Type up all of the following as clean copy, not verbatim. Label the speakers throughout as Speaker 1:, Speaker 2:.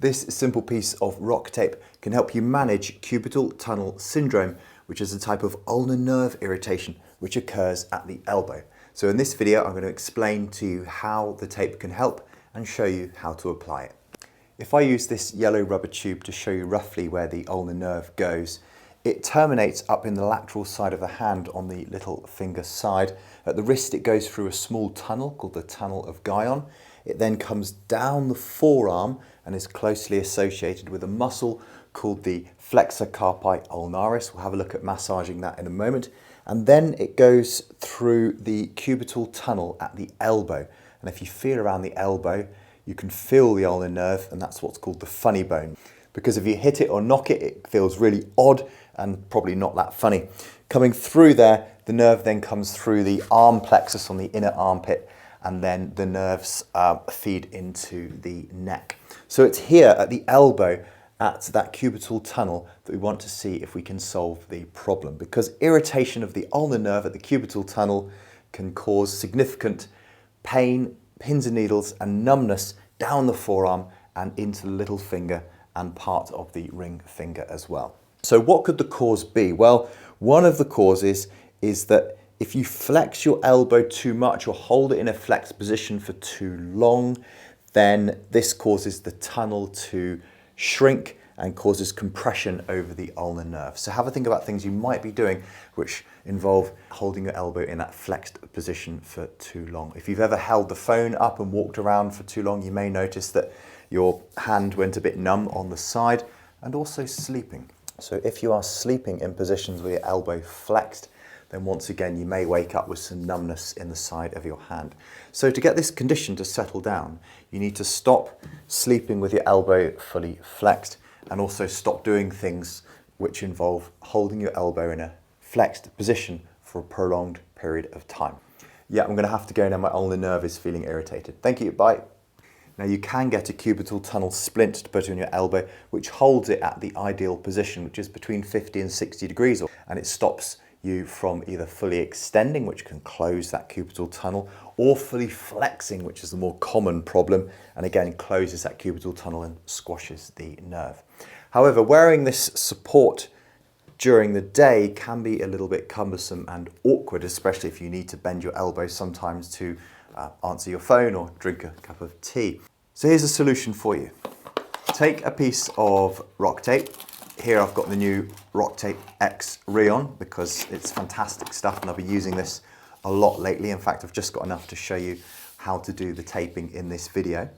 Speaker 1: This simple piece of RockTape can help you manage Cubital Tunnel Syndrome, which is a type of ulnar nerve irritation which occurs at the elbow. So in this video, I'm going to explain to you how the tape can help and show you how to apply it. If I use this yellow rubber tube to show you roughly where the ulnar nerve goes, it terminates up in the lateral side of the hand on the little finger side. At the wrist, it goes through a small tunnel called the tunnel of Guyon. It then comes down the forearm and is closely associated with a muscle called the flexor carpi ulnaris. We'll have a look at massaging that in a moment. And then it goes through the cubital tunnel at the elbow. And if you feel around the elbow, you can feel the ulnar nerve, and that's what's called the funny bone. Because if you hit it or knock it, it feels really odd and probably not that funny. Coming through there, the nerve then comes through the arm plexus on the inner armpit, and then the nerves feed into the neck. So it's here at the elbow, at that cubital tunnel, that we want to see if we can solve the problem, because irritation of the ulnar nerve at the cubital tunnel can cause significant pain, pins and needles and numbness down the forearm and into the little finger and part of the ring finger as well. So what could the cause be? Well, one of the causes is that if you flex your elbow too much or hold it in a flexed position for too long, then this causes the tunnel to shrink and causes compression over the ulnar nerve. So have a think about things you might be doing which involve holding your elbow in that flexed position for too long. If you've ever held the phone up and walked around for too long, you may notice that your hand went a bit numb on the side, and also sleeping. So if you are sleeping in positions with your elbow flexed, then once again you may wake up with some numbness in the side of your hand. So to get this condition to settle down, you need to stop sleeping with your elbow fully flexed, and also stop doing things which involve holding your elbow in a flexed position for a prolonged period of time. Yeah, I'm going to have to go now, my ulnar nerve is feeling irritated. Thank you, bye. Now you can get a cubital tunnel splint to put on your elbow, which holds it at the ideal position, which is between 50 and 60 degrees, and it stops you from either fully extending, which can close that cubital tunnel, or fully flexing, which is the more common problem, and again closes that cubital tunnel and squashes the nerve. However, wearing this support during the day can be a little bit cumbersome and awkward, especially if you need to bend your elbow sometimes to answer your phone or drink a cup of tea. So here's a solution for you. Take a piece of RockTape. Here I've got the new RockTape X Rayon because it's fantastic stuff and I've been using this a lot lately. In fact, I've just got enough to show you how to do the taping in this video.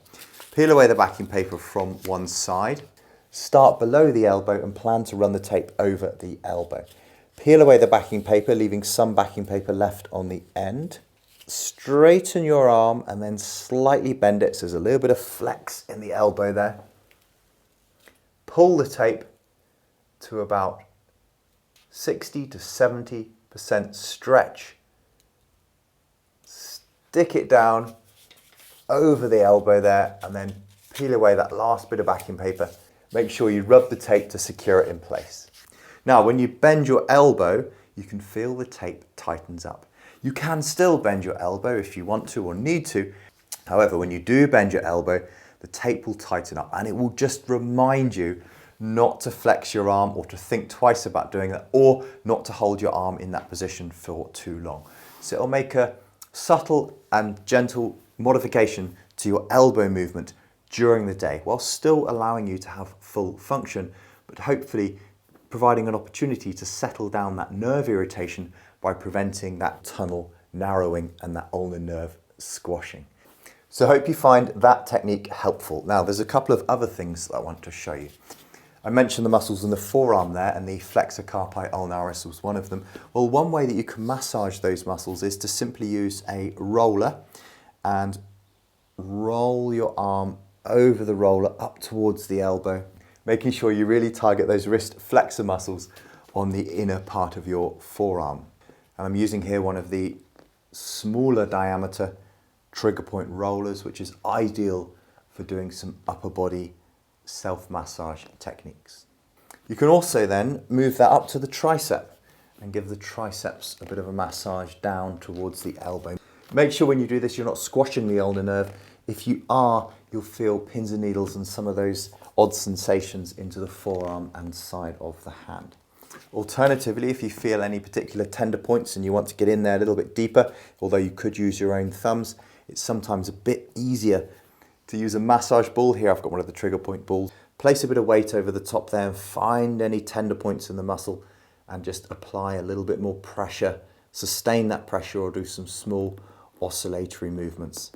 Speaker 1: Peel away the backing paper from one side. Start below the elbow and plan to run the tape over the elbow. Peel away the backing paper, leaving some backing paper left on the end. Straighten your arm and then slightly bend it so there's a little bit of flex in the elbow there. Pull the tape to about 60 to 70% stretch. Stick it down over the elbow there and then peel away that last bit of backing paper. Make sure you rub the tape to secure it in place. Now, when you bend your elbow, you can feel the tape tightens up. You can still bend your elbow if you want to or need to. However, when you do bend your elbow, the tape will tighten up and it will just remind you not to flex your arm or to think twice about doing that, or not to hold your arm in that position for too long. So it'll make a subtle and gentle modification to your elbow movement during the day, while still allowing you to have full function, but hopefully providing an opportunity to settle down that nerve irritation by preventing that tunnel narrowing and that ulnar nerve squashing. So I hope you find that technique helpful. Now there's a couple of other things that I want to show you. I mentioned the muscles in the forearm there, and the flexor carpi ulnaris was one of them. Well, one way that you can massage those muscles is to simply use a roller and roll your arm over the roller up towards the elbow, making sure you really target those wrist flexor muscles on the inner part of your forearm. And I'm using here one of the smaller diameter trigger point rollers, which is ideal for doing some upper body self-massage techniques. You can also then move that up to the tricep and give the triceps a bit of a massage down towards the elbow. Make sure when you do this you're not squashing the ulnar nerve. If you are, you'll feel pins and needles and some of those odd sensations into the forearm and side of the hand. Alternatively, if you feel any particular tender points and you want to get in there a little bit deeper, although you could use your own thumbs, it's sometimes a bit easier to use a massage ball. Here I've got one of the trigger point balls. Place a bit of weight over the top there and find any tender points in the muscle and just apply a little bit more pressure, sustain that pressure, or do some small oscillatory movements.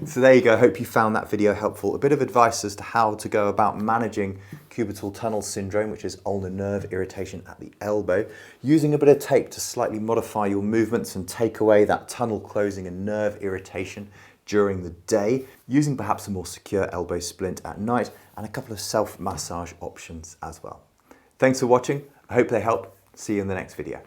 Speaker 1: So there you go, hope you found that video helpful. A bit of advice as to how to go about managing cubital tunnel syndrome, which is ulnar nerve irritation at the elbow, using a bit of tape to slightly modify your movements and take away that tunnel closing and nerve irritation during the day, using perhaps a more secure elbow splint at night, and a couple of self-massage options as well. Thanks for watching, I hope they help. See you in the next video.